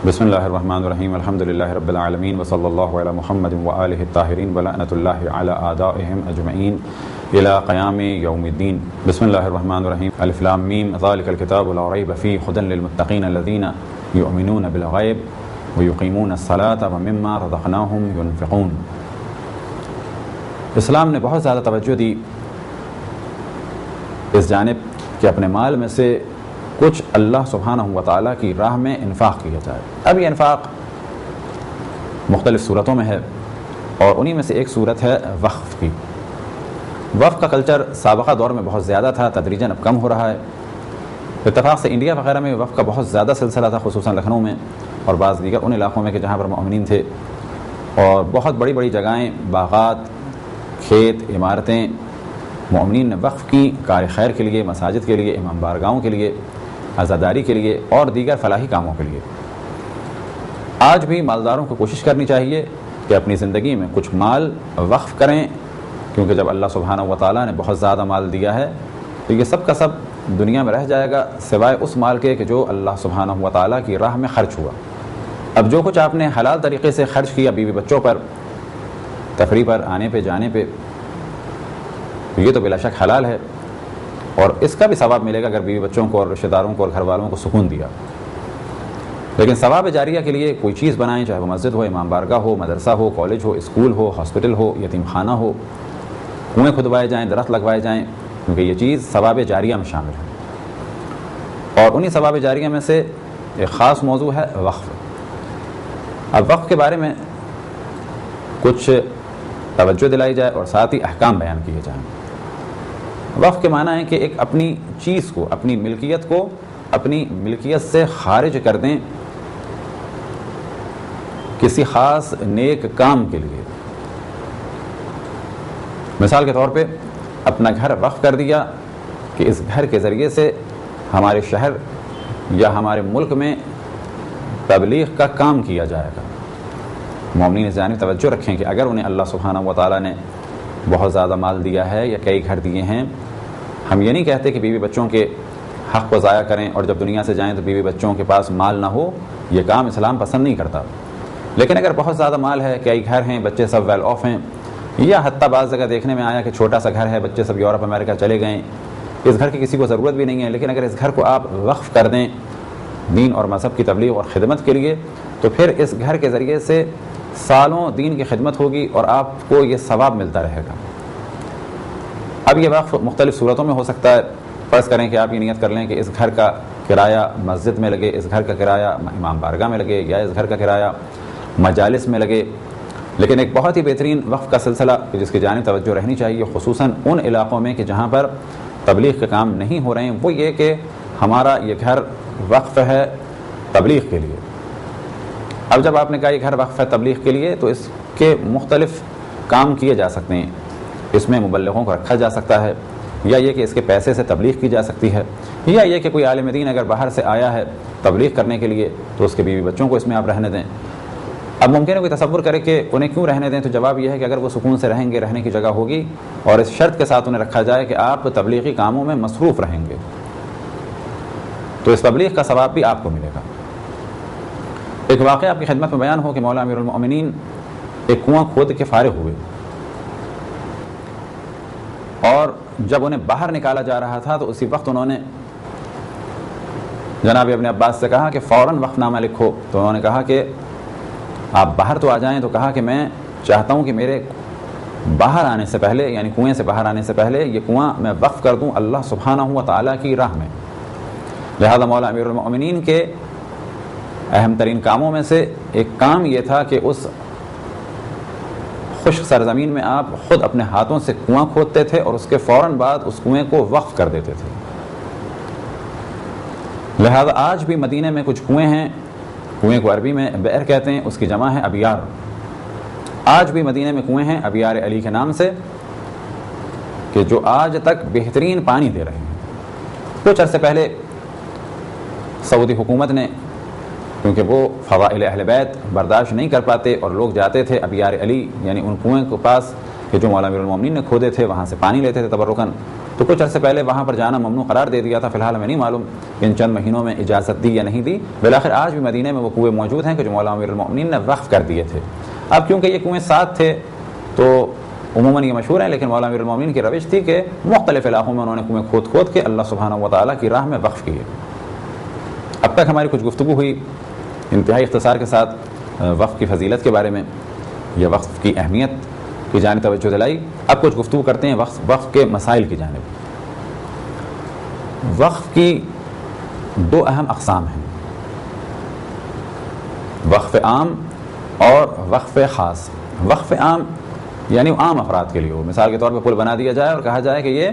بسم اللہ الرحمن الرحیم الحمد للہ رب العالمین وصلی اللہ علی محمد وآلہ الطاہرین ولعنۃ اللہ علی اعدائہم اجمعین الی قیام یوم الدین۔ بسم اللہ الرحمن الرحیم الف لام میم ذالک الکتاب لا ریب فیہ ھدی للمتقین الذین یؤمنون بالغیب ویقیمون الصلاۃ ومما رزقناہم ینفقون۔ اسلام نے بہت زیادہ توجہ دی اس جانب کہ اپنے مال میں سے کچھ اللہ سبحانہ و تعالیٰ کی راہ میں انفاق کیا جائے۔ اب یہ انفاق مختلف صورتوں میں ہے اور انہی میں سے ایک صورت ہے وقف کی۔ وقف کا کلچر سابقہ دور میں بہت زیادہ تھا، تدریجاً اب کم ہو رہا ہے۔ اتفاق سے انڈیا وغیرہ میں وقف کا بہت زیادہ سلسلہ تھا، خصوصاً لکھنؤ میں اور بعض دیگر ان علاقوں میں کہ جہاں پر مومنین تھے، اور بہت بڑی بڑی جگہیں، باغات، کھیت، عمارتیں مومنین نے وقف کی کار خیر کے لیے، مساجد کے لیے، امام بارگاہوں کے لیے، عزاداری کے لیے اور دیگر فلاحی کاموں کے لیے۔ آج بھی مالداروں کو کوشش کرنی چاہیے کہ اپنی زندگی میں کچھ مال وقف کریں، کیونکہ جب اللہ سبحانہ و تعالیٰ نے بہت زیادہ مال دیا ہے تو یہ سب کا سب دنیا میں رہ جائے گا، سوائے اس مال کے کہ جو اللہ سبحانہ و تعالیٰ کی راہ میں خرچ ہوا۔ اب جو کچھ آپ نے حلال طریقے سے خرچ کیا بیوی بچوں پر، تفریح پر، آنے پہ جانے پہ، یہ تو بلا شک حلال ہے اور اس کا بھی ثواب ملے گا اگر بیوی بچوں کو اور رشتہ داروں کو اور گھر والوں کو سکون دیا۔ لیکن ثواب جاریہ کے لیے کوئی چیز بنائیں، چاہے وہ مسجد ہو، امام بارگاہ ہو، مدرسہ ہو، کالج ہو، اسکول ہو، ہاسپٹل ہو، یتیم خانہ ہو، کنویں کھدوائے جائیں، درخت لگوائے جائیں، کیونکہ یہ چیز ثواب جاریہ میں شامل ہے۔ اور انہی ثواب جاریہ میں سے ایک خاص موضوع ہے وقف۔ اب وقف کے بارے میں کچھ توجہ دلائی جائے اور ساتھ ہی احکام بیان کیے جائیں۔ وقف کے معنی ہے کہ ایک اپنی چیز کو، اپنی ملکیت کو اپنی ملکیت سے خارج کر دیں کسی خاص نیک کام کے لیے۔ مثال کے طور پہ اپنا گھر وقف کر دیا کہ اس گھر کے ذریعے سے ہمارے شہر یا ہمارے ملک میں تبلیغ کا کام کیا جائے گا۔ مومنین اس جانب توجہ رکھیں کہ اگر انہیں اللہ سبحانہ و تعالیٰ نے بہت زیادہ مال دیا ہے یا کئی گھر دیے ہیں، ہم یہ نہیں کہتے کہ بیوی بچوں کے حق کو ضائع کریں اور جب دنیا سے جائیں تو بیوی بچوں کے پاس مال نہ ہو، یہ کام اسلام پسند نہیں کرتا۔ لیکن اگر بہت زیادہ مال ہے، کئی گھر ہیں، بچے سب ویل آف ہیں، یا حتیٰ بعض جگہ دیکھنے میں آیا کہ چھوٹا سا گھر ہے، بچے سب یورپ امریکہ چلے گئے، اس گھر کی کسی کو ضرورت بھی نہیں ہے، لیکن اگر اس گھر کو آپ وقف کر دیں دین اور مذہب کی تبلیغ اور خدمت کے لیے، تو پھر اس گھر کے ذریعے سے سالوں دین کی خدمت ہوگی اور آپ کو یہ ثواب ملتا رہے گا۔ اب یہ وقف مختلف صورتوں میں ہو سکتا ہے۔ فرض کریں کہ آپ یہ نیت کر لیں کہ اس گھر کا کرایہ مسجد میں لگے، اس گھر کا کرایہ امام بارگاہ میں لگے، یا اس گھر کا کرایہ مجالس میں لگے۔ لیکن ایک بہت ہی بہترین وقف کا سلسلہ جس کی جانب توجہ رہنی چاہیے، خصوصاً ان علاقوں میں کہ جہاں پر تبلیغ کے کام نہیں ہو رہے ہیں، وہ یہ کہ ہمارا یہ گھر وقف ہے تبلیغ کے لیے۔ اب جب آپ نے کہا یہ گھر وقف ہے تبلیغ کے لیے، تو اس کے مختلف کام کیے جا سکتے ہیں۔ اس میں مبلغوں کو رکھا جا سکتا ہے، یا یہ کہ اس کے پیسے سے تبلیغ کی جا سکتی ہے، یا یہ کہ کوئی عالم دین اگر باہر سے آیا ہے تبلیغ کرنے کے لیے تو اس کے بیوی بچوں کو اس میں آپ رہنے دیں۔ اب ممکن ہے کوئی تصور کرے کہ انہیں کیوں رہنے دیں، تو جواب یہ ہے کہ اگر وہ سکون سے رہیں گے، رہنے کی جگہ ہوگی، اور اس شرط کے ساتھ انہیں رکھا جائے کہ آپ تبلیغی کاموں میں مصروف رہیں گے، تو اس تبلیغ کا ثواب بھی آپ کو ملے گا۔ ایک واقعہ آپ کی خدمت میں بیان ہو کہ مولا امیر المؤمنین ایک کنواں کھود کے فارغ ہوئے، اور جب انہیں باہر نکالا جا رہا تھا تو اسی وقت انہوں نے جناب ابن عباس سے کہا کہ فوراً وقف نامہ لکھو۔ تو انہوں نے کہا کہ آپ باہر تو آ جائیں، تو کہا کہ میں چاہتا ہوں کہ میرے باہر آنے سے پہلے، یعنی کنویں سے باہر آنے سے پہلے، یہ کنواں میں وقف کر دوں اللہ سبحانہ و تعالیٰ کی راہ میں۔ لہذا مولا امیر المؤمنین کے اہم ترین کاموں میں سے ایک کام یہ تھا کہ اس خشک سرزمین میں آپ خود اپنے ہاتھوں سے کنواں کھودتے تھے اور اس کے فوراً بعد اس کنویں کو وقف کر دیتے تھے۔ لہذا آج بھی مدینہ میں کچھ کنویں ہیں، کنویں کو عربی میں بئر کہتے ہیں، اس کی جمع ہے ابیار۔ آج بھی مدینہ میں کنویں ہیں ابیار علی کے نام سے، کہ جو آج تک بہترین پانی دے رہے ہیں۔ کچھ عرصے پہلے سعودی حکومت نے، کیونکہ وہ فضائل اہل بیت برداشت نہیں کر پاتے اور لوگ جاتے تھے ابیار علی، یعنی ان کنویں کے پاس کہ جو مولا امیر المومنین نے کھودے تھے وہاں سے پانی لیتے تھے تبرکاً، تو کچھ عرصے پہلے وہاں پر جانا ممنوع قرار دے دیا تھا. فی الحال ہمیں نہیں معلوم کہ ان چند مہینوں میں اجازت دی یا نہیں دی. بالآخر آج بھی مدینہ میں وہ کنویں موجود ہیں کہ جو مولا امیر المومنین نے وقف کر دیے تھے. اب کیونکہ یہ کنویں ساتھ تھے تو عموماً یہ مشہور ہیں، لیکن مولا امیر المومنین کی روش تھی کہ مختلف علاقوں میں انہوں نے کنویں کھود کھود کے اللہ سبحانہ و تعالیٰ کی راہ میں وقف کیے. اب تک ہماری کچھ گفتگو ہوئی انتہائی اختصار کے ساتھ وقف کی فضیلت کے بارے میں یا وقف کی اہمیت کی جانب توجہ دلائی. اب کچھ گفتگو کرتے ہیں وقف کے مسائل کی جانب. وقف کی دو اہم اقسام ہیں، وقف عام اور وقف خاص. وقف عام یعنی عام افراد کے لیے ہو، مثال کے طور پہ پل بنا دیا جائے اور کہا جائے کہ یہ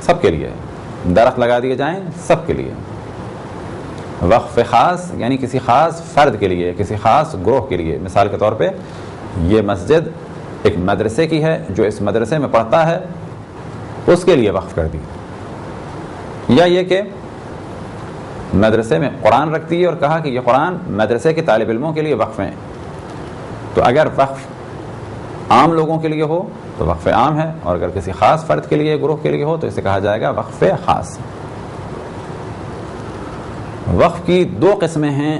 سب کے لیے ہے، درخت لگا دیے جائیں سب کے لیے. وقف خاص یعنی کسی خاص فرد کے لیے، کسی خاص گروہ کے لیے. مثال کے طور پہ یہ مسجد ایک مدرسے کی ہے، جو اس مدرسے میں پڑھتا ہے اس کے لیے وقف کر دی. یا یہ کہ مدرسے میں قرآن رکھ دی اور کہا کہ یہ قرآن مدرسے کے طالب علموں کے لیے وقف ہیں. تو اگر وقف عام لوگوں کے لیے ہو تو وقف عام ہے، اور اگر کسی خاص فرد کے لیے گروہ کے لیے ہو تو اسے کہا جائے گا وقف خاص. وقف کی دو قسمیں ہیں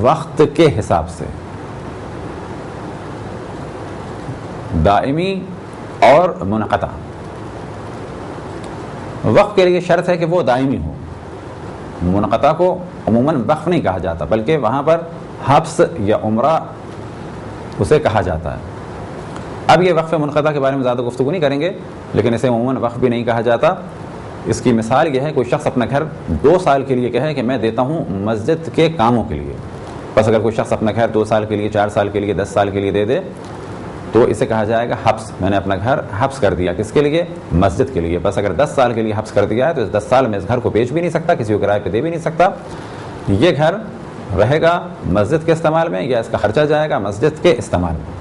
وقت کے حساب سے، دائمی اور منقطع. وقف کے لیے شرط ہے کہ وہ دائمی ہو. منقطع کو عموماً وقف نہیں کہا جاتا، بلکہ وہاں پر حبس یا عمرہ اسے کہا جاتا ہے. اب یہ وقف منقطع کے بارے میں زیادہ گفتگو نہیں کریں گے، لیکن اسے عموماً وقف بھی نہیں کہا جاتا. اس کی مثال یہ ہے کوئی شخص اپنا گھر 2 سال کے لیے کہے کہ میں دیتا ہوں مسجد کے کاموں کے لیے. بس اگر کوئی شخص اپنا گھر 2 سال کے لیے، 4 سال کے لیے، 10 سال کے لیے دے دے تو اسے کہا جائے گا حبس. میں نے اپنا گھر حبس کر دیا. کس کے لیے؟ مسجد کے لیے. بس اگر 10 سال کے لیے حبس کر دیا ہے تو اس 10 سال میں اس گھر کو بیچ بھی نہیں سکتا، کسی کو کرائے پہ دے بھی نہیں سکتا. یہ گھر رہے گا مسجد کے استعمال میں یا اس کا خرچہ جائے گا مسجد کے استعمال میں.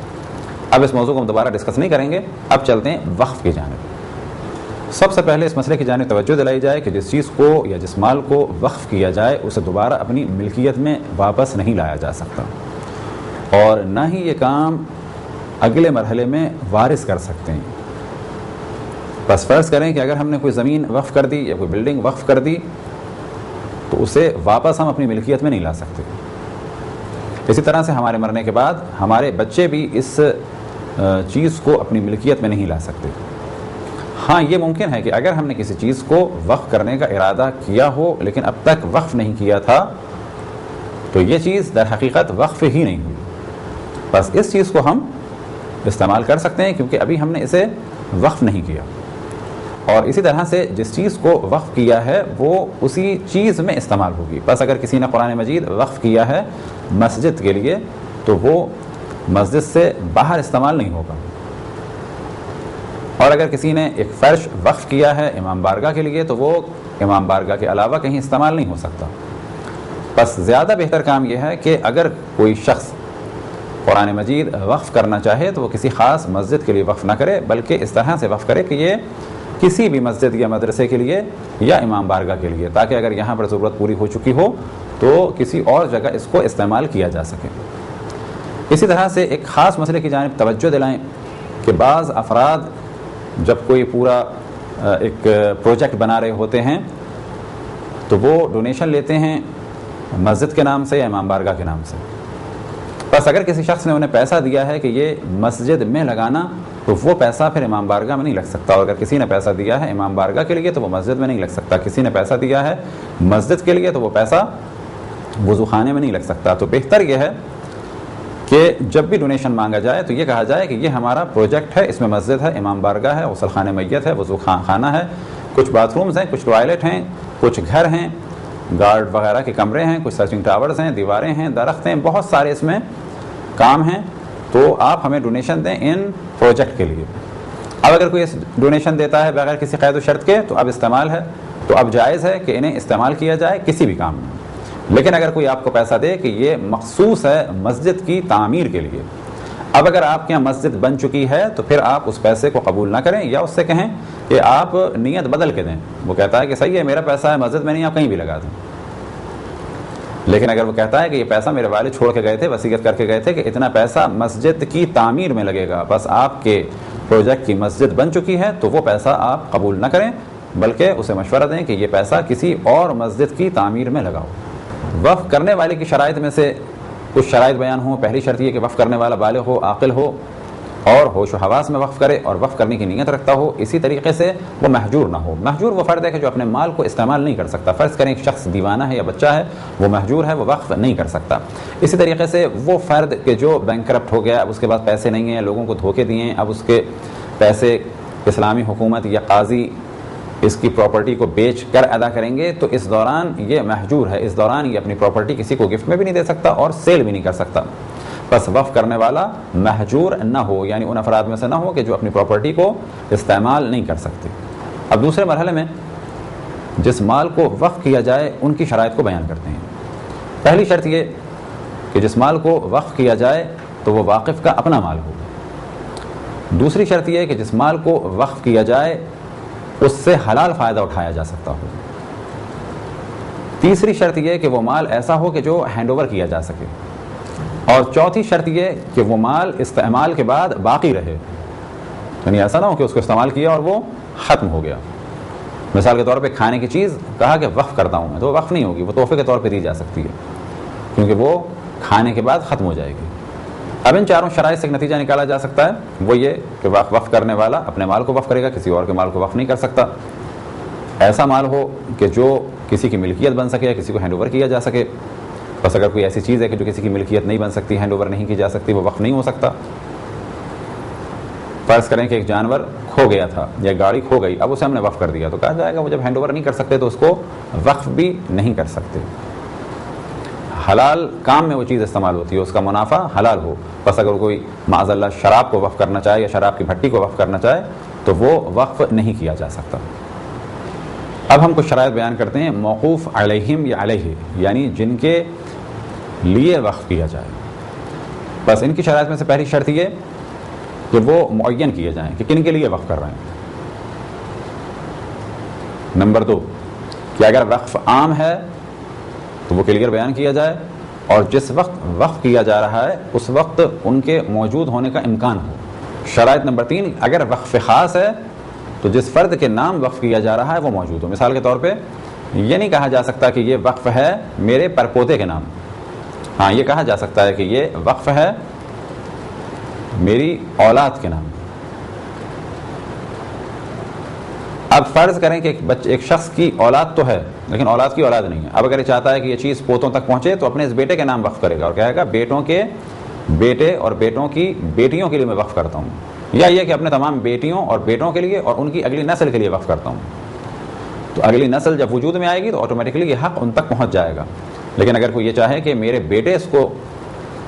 اب اس موضوع کو ہم دوبارہ ڈسکس نہیں کریں گے. اب چلتے ہیں وقف کی جانب. سب سے پہلے اس مسئلے کی جانب توجہ دلائی جائے کہ جس چیز کو یا جس مال کو وقف کیا جائے اسے دوبارہ اپنی ملکیت میں واپس نہیں لایا جا سکتا، اور نہ ہی یہ کام اگلے مرحلے میں وارث کر سکتے ہیں. بس فرض کریں کہ اگر ہم نے کوئی زمین وقف کر دی یا کوئی بلڈنگ وقف کر دی تو اسے واپس ہم اپنی ملکیت میں نہیں لا سکتے. اسی طرح سے ہمارے مرنے کے بعد ہمارے بچے بھی اس چیز کو اپنی ملکیت میں نہیں لا سکتے. ہاں یہ ممکن ہے کہ اگر ہم نے کسی چیز کو وقف کرنے کا ارادہ کیا ہو لیکن اب تک وقف نہیں کیا تھا تو یہ چیز در حقیقت وقف ہی نہیں ہوئی. بس اس چیز کو ہم استعمال کر سکتے ہیں کیونکہ ابھی ہم نے اسے وقف نہیں کیا. اور اسی طرح سے جس چیز کو وقف کیا ہے وہ اسی چیز میں استعمال ہوگی. بس اگر کسی نے قرآن مجید وقف کیا ہے مسجد کے لیے تو وہ مسجد سے باہر استعمال نہیں ہوگا. اور اگر کسی نے ایک فرش وقف کیا ہے امام بارگاہ کے لیے تو وہ امام بارگاہ کے علاوہ کہیں استعمال نہیں ہو سکتا. بس زیادہ بہتر کام یہ ہے کہ اگر کوئی شخص قرآن مجید وقف کرنا چاہے تو وہ کسی خاص مسجد کے لیے وقف نہ کرے بلکہ اس طرح سے وقف کرے کہ یہ کسی بھی مسجد یا مدرسے کے لیے یا امام بارگاہ کے لیے، تاکہ اگر یہاں پر ضرورت پوری ہو چکی ہو تو کسی اور جگہ اس کو استعمال کیا جا سکے. اسی طرح سے ایک خاص مسئلے کی جانب توجہ دلائیں کہ بعض افراد جب کوئی پورا ایک پروجیکٹ بنا رہے ہوتے ہیں تو وہ ڈونیشن لیتے ہیں مسجد کے نام سے یا امام بارگاہ کے نام سے. بس اگر کسی شخص نے انہیں پیسہ دیا ہے کہ یہ مسجد میں لگانا تو وہ پیسہ پھر امام بارگاہ میں نہیں لگ سکتا. اور اگر کسی نے پیسہ دیا ہے امام بارگاہ کے لیے تو وہ مسجد میں نہیں لگ سکتا. کسی نے پیسہ دیا ہے مسجد کے لیے تو وہ پیسہ وضو خانے میں نہیں لگ سکتا. تو بہتر یہ ہے کہ جب بھی ڈونیشن مانگا جائے تو یہ کہا جائے کہ یہ ہمارا پروجیکٹ ہے، اس میں مسجد ہے، امام بارگاہ ہے، غسل خانہ میت ہے، وضو خانہ ہے، کچھ باتھ رومز ہیں، کچھ ٹوائلٹ ہیں، کچھ گھر ہیں، گارڈ وغیرہ کے کمرے ہیں، کچھ سرچنگ ٹاورز ہیں، دیواریں ہیں، درخت ہیں، بہت سارے اس میں کام ہیں. تو آپ ہمیں ڈونیشن دیں ان پروجیکٹ کے لیے. اب اگر کوئی ڈونیشن دیتا ہے بغیر کسی قید و شرط کے تو اب استعمال ہے، تو اب جائز ہے کہ انہیں استعمال کیا جائے کسی بھی کام میں. لیکن اگر کوئی آپ کو پیسہ دے کہ یہ مخصوص ہے مسجد کی تعمیر کے لیے، اب اگر آپ کے یہاں مسجد بن چکی ہے تو پھر آپ اس پیسے کو قبول نہ کریں یا اس سے کہیں کہ آپ نیت بدل کے دیں. وہ کہتا ہے کہ صحیح ہے میرا پیسہ ہے مسجد میں نہیں، آپ کہیں بھی لگا دیں. لیکن اگر وہ کہتا ہے کہ یہ پیسہ میرے والد چھوڑ کے گئے تھے، وصیت کر کے گئے تھے کہ اتنا پیسہ مسجد کی تعمیر میں لگے گا، بس آپ کے پروجیکٹ کی مسجد بن چکی ہے تو وہ پیسہ آپ قبول نہ کریں، بلکہ اسے مشورہ دیں کہ یہ پیسہ کسی اور مسجد کی تعمیر میں لگاؤ۔ وقف کرنے والے کی شرائط میں سے کچھ شرائط بیان ہوں۔ پہلی شرط یہ کہ وقف کرنے والا بالغ ہو، عاقل ہو اور ہوش و حواس میں وقف کرے اور وقف کرنے کی نیت رکھتا ہو۔ اسی طریقے سے وہ مہجور نہ ہو۔ مہجور وہ فرد ہے کہ جو اپنے مال کو استعمال نہیں کر سکتا۔ فرض کریں ایک شخص دیوانہ ہے یا بچہ ہے، وہ مہجور ہے، وہ وقف نہیں کر سکتا۔ اسی طریقے سے وہ فرد کہ جو بینکرپٹ ہو گیا، اب اس کے پاس پیسے نہیں ہیں، لوگوں کو دھوکے دیے ہیں، اب اس کے پیسے اسلامی حکومت یا قاضی اس کی پراپرٹی کو بیچ کر ادا کریں گے تو اس دوران یہ مہجور ہے، اس دوران یہ اپنی پراپرٹی کسی کو گفٹ میں بھی نہیں دے سکتا اور سیل بھی نہیں کر سکتا۔ بس وقف کرنے والا مہجور نہ ہو، یعنی ان افراد میں سے نہ ہو کہ جو اپنی پراپرٹی کو استعمال نہیں کر سکتے۔ اب دوسرے مرحلے میں جس مال کو وقف کیا جائے ان کی شرائط کو بیان کرتے ہیں۔ پہلی شرط یہ کہ جس مال کو وقف کیا جائے تو وہ واقف کا اپنا مال ہو۔ دوسری شرط یہ کہ جس مال کو وقف کیا جائے اس سے حلال فائدہ اٹھایا جا سکتا ہو۔ تیسری شرط یہ کہ وہ مال ایسا ہو کہ جو ہینڈ اوور کیا جا سکے۔ اور چوتھی شرط یہ کہ وہ مال استعمال کے بعد باقی رہے، یعنی ایسا نہ ہو کہ اس کو استعمال کیا اور وہ ختم ہو گیا۔ مثال کے طور پہ کھانے کی چیز کہا کہ وقف کرتا ہوں میں، تو وہ وقف نہیں ہوگی، وہ تحفے کے طور پہ دی جا سکتی ہے کیونکہ وہ کھانے کے بعد ختم ہو جائے گی۔ اب ان چاروں شرائط سے ایک نتیجہ نکالا جا سکتا ہے، وہ یہ کہ وقف کرنے والا اپنے مال کو وقف کرے گا، کسی اور کے مال کو وقف نہیں کر سکتا۔ ایسا مال ہو کہ جو کسی کی ملکیت بن سکے یا کسی کو ہینڈ اوور کیا جا سکے۔ بس اگر کوئی ایسی چیز ہے کہ جو کسی کی ملکیت نہیں بن سکتی، ہینڈ اوور نہیں کی جا سکتی، وہ وقف نہیں ہو سکتا۔ فرض کریں کہ ایک جانور کھو گیا تھا یا گاڑی کھو گئی، اب اسے ہم نے وقف کر دیا تو کہا جائے گا وہ جب ہینڈ اوور نہیں کر سکتے تو اس کو وقف بھی نہیں کر سکتے۔ حلال کام میں وہ چیز استعمال ہوتی ہے، اس کا منافع حلال ہو۔ بس اگر کوئی معاذ اللہ شراب کو وقف کرنا چاہے یا شراب کی بھٹی کو وقف کرنا چاہے تو وہ وقف نہیں کیا جا سکتا۔ اب ہم کچھ شرائط بیان کرتے ہیں موقوف علیہم یا علیہ، یعنی جن کے لیے وقف کیا جائے۔ بس ان کی شرائط میں سے پہلی شرط یہ کہ وہ معین کیے جائیں کہ کن کے لیے وقف کر رہے ہیں۔ نمبر 2 کہ اگر وقف عام ہے تو وہ کلیئر بیان کیا جائے اور جس وقت وقف کیا جا رہا ہے اس وقت ان کے موجود ہونے کا امکان ہو۔ شرائط نمبر 3 اگر وقف خاص ہے تو جس فرد کے نام وقف کیا جا رہا ہے وہ موجود ہو۔ مثال کے طور پہ یہ نہیں کہا جا سکتا کہ یہ وقف ہے میرے پرپوتے کے نام، ہاں یہ کہا جا سکتا ہے کہ یہ وقف ہے میری اولاد کے نام۔ اب فرض کریں کہ ایک شخص کی اولاد تو ہے لیکن اولاد کی اولاد نہیں ہے۔ اب اگر یہ چاہتا ہے کہ یہ چیز پوتوں تک پہنچے تو اپنے اس بیٹے کے نام وقف کرے گا اور کہے گا بیٹوں کے بیٹے اور بیٹوں کی بیٹیوں کے لیے میں وقف کرتا ہوں، یا یہ کہ اپنے تمام بیٹیوں اور بیٹوں کے لیے اور ان کی اگلی نسل کے لیے وقف کرتا ہوں۔ تو اگلی نسل جب وجود میں آئے گی تو آٹومیٹکلی یہ حق ان تک پہنچ جائے گا۔ لیکن اگر کوئی یہ چاہے کہ میرے بیٹے اس کو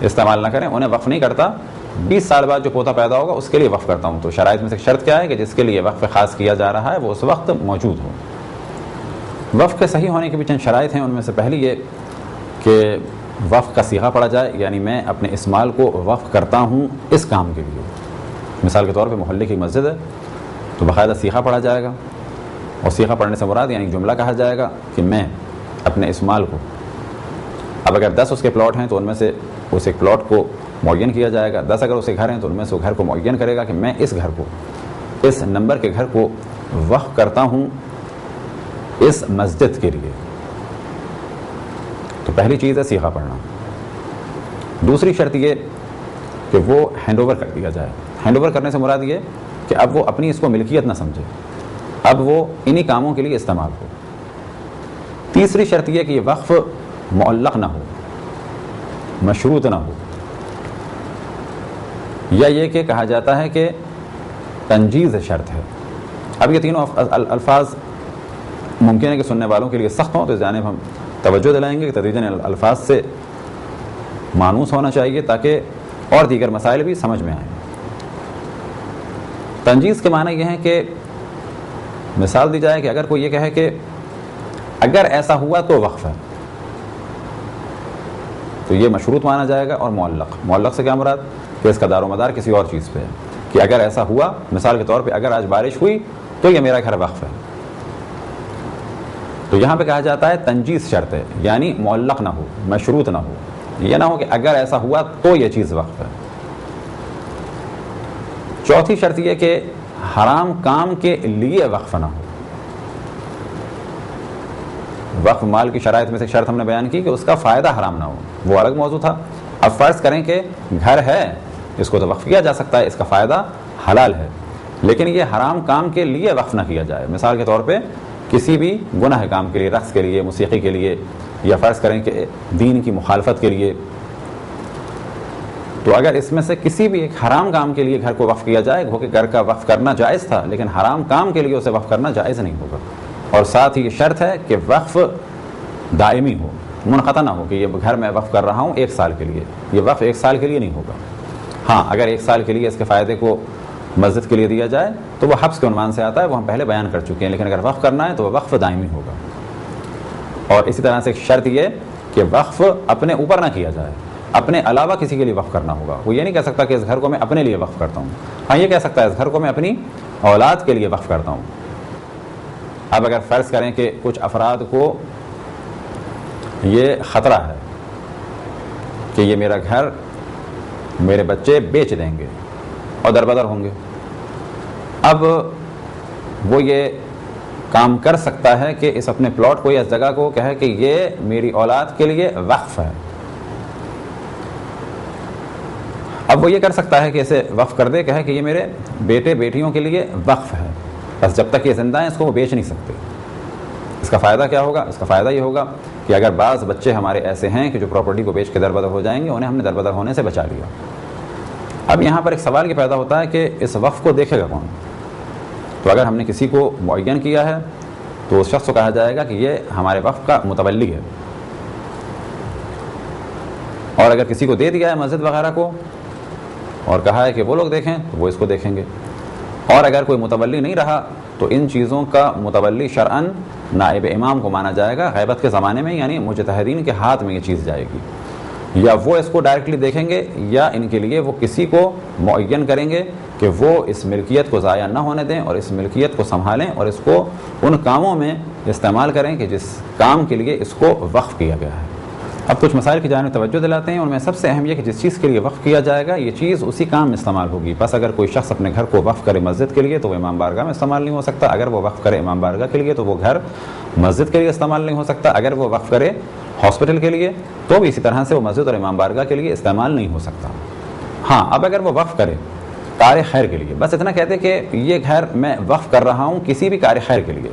استعمال نہ کریں، انہیں وقف نہیں کرتا، 20 سال بعد جو پوتا پیدا ہوگا اس کے لیے وقف کرتا ہوں، تو شرائط میں سے شرط کیا ہے کہ جس کے لیے وقف خاص کیا جا رہا ہے وہ اس وقت موجود ہو۔ وقف کے صحیح ہونے کے بھی چند شرائط ہیں، ان میں سے پہلی یہ کہ وقف کا صیغہ پڑھا جائے، یعنی میں اپنے اس مال کو وقف کرتا ہوں اس کام کے لیے۔ مثال کے طور پہ محلے کی مسجد ہے تو باقاعدہ صیغہ پڑھا جائے گا، اور صیغہ پڑھنے سے مراد یعنی جملہ کہا جائے گا کہ میں اپنے اس مال کو، اب اگر 10 اس کے پلاٹ ہیں تو ان میں سے اس ایک پلاٹ کو معین کیا جائے گا، 10 اگر اسے گھر ہیں تو ان میں سے وہ گھر کو معین کرے گا کہ میں اس گھر کو، اس نمبر کے گھر کو وقف کرتا ہوں اس مسجد کے لیے۔ تو پہلی چیز ہے صیغہ پڑھنا۔ دوسری شرط یہ کہ وہ ہینڈ اوور کر دیا جائے۔ ہینڈ اوور کرنے سے مراد یہ کہ اب وہ اپنی اس کو ملکیت نہ سمجھے، اب وہ انہی کاموں کے لیے استعمال ہو۔ تیسری شرط یہ کہ یہ وقف معلق نہ ہو، مشروط نہ ہو، یا یہ کہ کہا جاتا ہے کہ تنجیز شرط ہے۔ اب یہ تینوں الفاظ ممکن ہے کہ سننے والوں کے لیے سخت ہوں، تو اس جانب ہم توجہ دلائیں گے کہ تدریجاً الفاظ سے مانوس ہونا چاہیے تاکہ اور دیگر مسائل بھی سمجھ میں آئیں۔ تنجیز کے معنی یہ ہیں کہ مثال دی جائے کہ اگر کوئی یہ کہے کہ اگر ایسا ہوا تو وقف ہے، تو یہ مشروط مانا جائے گا، اور معلق، معلق سے کیا مراد کہ اس کا دار و مدار کسی اور چیز پہ ہے، کہ اگر ایسا ہوا، مثال کے طور پہ اگر آج بارش ہوئی تو یہ میرا گھر وقف ہے۔ تو یہاں پہ کہا جاتا ہے تنجیز شرط ہے، یعنی معلق نہ ہو، مشروط نہ ہو، یہ نہ ہو کہ اگر ایسا ہوا تو یہ چیز وقف ہے۔ چوتھی شرط یہ کہ حرام کام کے لیے وقف نہ ہو. وقف مال کی شرائط میں سے شرط ہم نے بیان کی کہ اس کا فائدہ حرام نہ ہو، وہ الگ موضوع تھا. اب فرض کریں کہ گھر ہے، اس کو تو وقف کیا جا سکتا ہے، اس کا فائدہ حلال ہے، لیکن یہ حرام کام کے لیے وقف نہ کیا جائے. مثال کے طور پہ کسی بھی گناہ کام کے لیے، رقص کے لیے، موسیقی کے لیے، یا فرض کریں کہ دین کی مخالفت کے لیے. تو اگر اس میں سے کسی بھی ایک حرام کام کے لیے گھر کو وقف کیا جائے، وہ کہ گھر کا وقف کرنا جائز تھا لیکن حرام کام کے لیے اسے وقف کرنا جائز نہیں ہوگا. اور ساتھ ہی یہ شرط ہے کہ وقف دائمی ہو، منقطع نہ ہو کہ یہ گھر میں وقف کر رہا ہوں 1 سال کے لیے. یہ وقف 1 سال کے لیے نہیں ہوگا. ہاں اگر 1 سال کے لیے اس کے فائدے کو مسجد کے لیے دیا جائے تو وہ حبس کے عنوان سے آتا ہے، وہ ہم پہلے بیان کر چکے ہیں. لیکن اگر وقف کرنا ہے تو وہ وقف دائمی ہوگا. اور اسی طرح سے ایک شرط یہ کہ وقف اپنے اوپر نہ کیا جائے، اپنے علاوہ کسی کے لیے وقف کرنا ہوگا. وہ یہ نہیں کہہ سکتا کہ اس گھر کو میں اپنے لیے وقف کرتا ہوں. ہاں یہ کہہ سکتا ہے اس گھر کو میں اپنی اولاد کے لیے وقف کرتا ہوں. اب اگر فرض کریں کہ کچھ افراد کو یہ خطرہ ہے کہ یہ میرا گھر میرے بچے بیچ دیں گے اور دربدر ہوں گے، اب وہ یہ کام کر سکتا ہے کہ اس اپنے پلاٹ کو یا اس جگہ کو کہے کہ یہ میری اولاد کے لیے وقف ہے. اب وہ یہ کر سکتا ہے کہ اسے وقف کر دے، کہے کہ یہ میرے بیٹے بیٹیوں کے لیے وقف ہے، بس جب تک یہ زندہ ہیں اس کو وہ بیچ نہیں سکتے. اس کا فائدہ کیا ہوگا؟ اس کا فائدہ یہ ہوگا کہ اگر بعض بچے ہمارے ایسے ہیں کہ جو پراپرٹی کو بیچ کے دربدر ہو جائیں گے، انہیں ہم نے دربدر ہونے سے بچا لیا. اب یہاں پر ایک سوال یہ پیدا ہوتا ہے کہ اس وقف کو دیکھے گا کون؟ تو اگر ہم نے کسی کو معین کیا ہے تو اس شخص کو کہا جائے گا کہ یہ ہمارے وقف کا متولی ہے. اور اگر کسی کو دے دیا ہے مسجد وغیرہ کو اور کہا ہے کہ وہ لوگ دیکھیں تو وہ اس کو دیکھیں گے. اور اگر کوئی متولی نہیں رہا تو ان چیزوں کا متولی شرعاً نائب امام کو مانا جائے گا. غیبت کے زمانے میں یعنی مجتہدین کے ہاتھ میں یہ چیز جائے گی، یا وہ اس کو ڈائریکٹلی دیکھیں گے یا ان کے لیے وہ کسی کو معین کریں گے کہ وہ اس ملکیت کو ضائع نہ ہونے دیں اور اس ملکیت کو سنبھالیں اور اس کو ان کاموں میں استعمال کریں کہ جس کام کے لیے اس کو وقف کیا گیا ہے. اب کچھ مسائل کی جانب توجہ دلاتے ہیں. ان میں سب سے اہم یہ کہ جس چیز کے لیے وقف کیا جائے گا یہ چیز اسی کام میں استعمال ہوگی. بس اگر کوئی شخص اپنے گھر کو وقف کرے مسجد کے لیے تو وہ امام بارگاہ میں استعمال نہیں ہو سکتا. اگر وہ وقف کرے امام بارگاہ کے لیے تو وہ گھر مسجد کے لیے استعمال نہیں ہو سکتا. اگر وہ وقف کرے ہاسپٹل کے لیے تو بھی اسی طرح سے وہ مسجد اور امام بارگاہ کے لیے استعمال نہیں ہو سکتا. ہاں اب اگر وہ وقف کرے کار خیر کے لیے، بس اتنا کہتے کہ یہ گھر میں وقف کر رہا ہوں کسی بھی کار خیر کے لیے،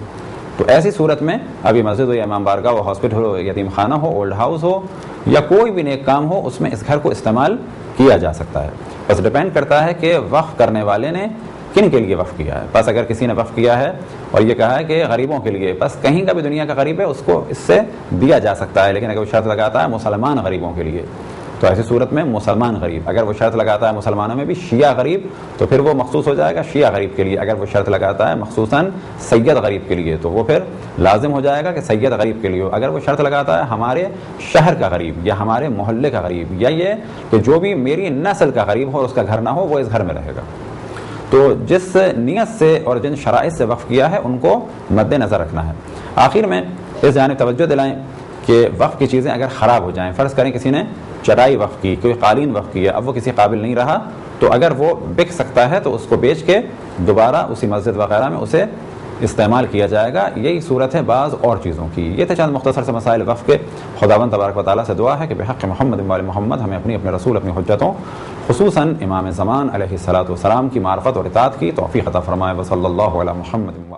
تو ایسی صورت میں ابھی مسجد ہو یا امام بارگاہ ہو، ہاسپٹل ہو، یتیم خانہ ہو، اولڈ ہاؤس ہو یا کوئی بھی نیک کام ہو، اس میں اس گھر کو استعمال کیا جا سکتا ہے. بس ڈیپینڈ کرتا ہے کہ وقف کرنے والے نے کن کے لیے وقف کیا ہے. بس اگر کسی نے وقف کیا ہے اور یہ کہا ہے کہ غریبوں کے لیے، بس کہیں کا بھی دنیا کا غریب ہے اس کو اس سے دیا جا سکتا ہے، لیکن اگر وہ شرط لگاتا ہے مسلمان غریبوں کے لیے تو ایسی صورت میں مسلمان غریب. اگر وہ شرط لگاتا ہے مسلمانوں میں بھی شیعہ غریب تو پھر وہ مخصوص ہو جائے گا شیعہ غریب کے لیے. اگر وہ شرط لگاتا ہے مخصوصاً سید غریب کے لیے تو وہ پھر لازم ہو جائے گا کہ سید غریب کے لیے ہو. اگر وہ شرط لگاتا ہے ہمارے شہر کا غریب یا ہمارے محلے کا غریب یا یہ کہ جو بھی میری نسل کا غریب ہو اور اس کا گھر نہ ہو وہ اس گھر میں رہے گا، تو جس نیت سے اور جن شرائط سے وقف کیا ہے ان کو مد نظر رکھنا ہے. آخر میں اس جانب توجہ دلائیں کہ وقف کی چیزیں اگر خراب ہو جائیں، فرض کریں کسی نے چرائی وقف کی، کوئی قالین وقف کی ہے، اب وہ کسی قابل نہیں رہا تو اگر وہ بک سکتا ہے تو اس کو بیچ کے دوبارہ اسی مسجد وغیرہ میں اسے استعمال کیا جائے گا. یہی صورت ہے بعض اور چیزوں کی. یہ تھے چند مختصر سے مسائل وقف کے. خداوند تبارک و تعالیٰ سے دعا ہے کہ بحق محمد و آل محمد ہمیں اپنے رسول اپنی حجتوں خصوصاً امام زمان علیہ الصلاۃ والسلام کی معرفت اور اطاعت کی توفیق عطا فرمائے. وصلی اللہ علی محمد.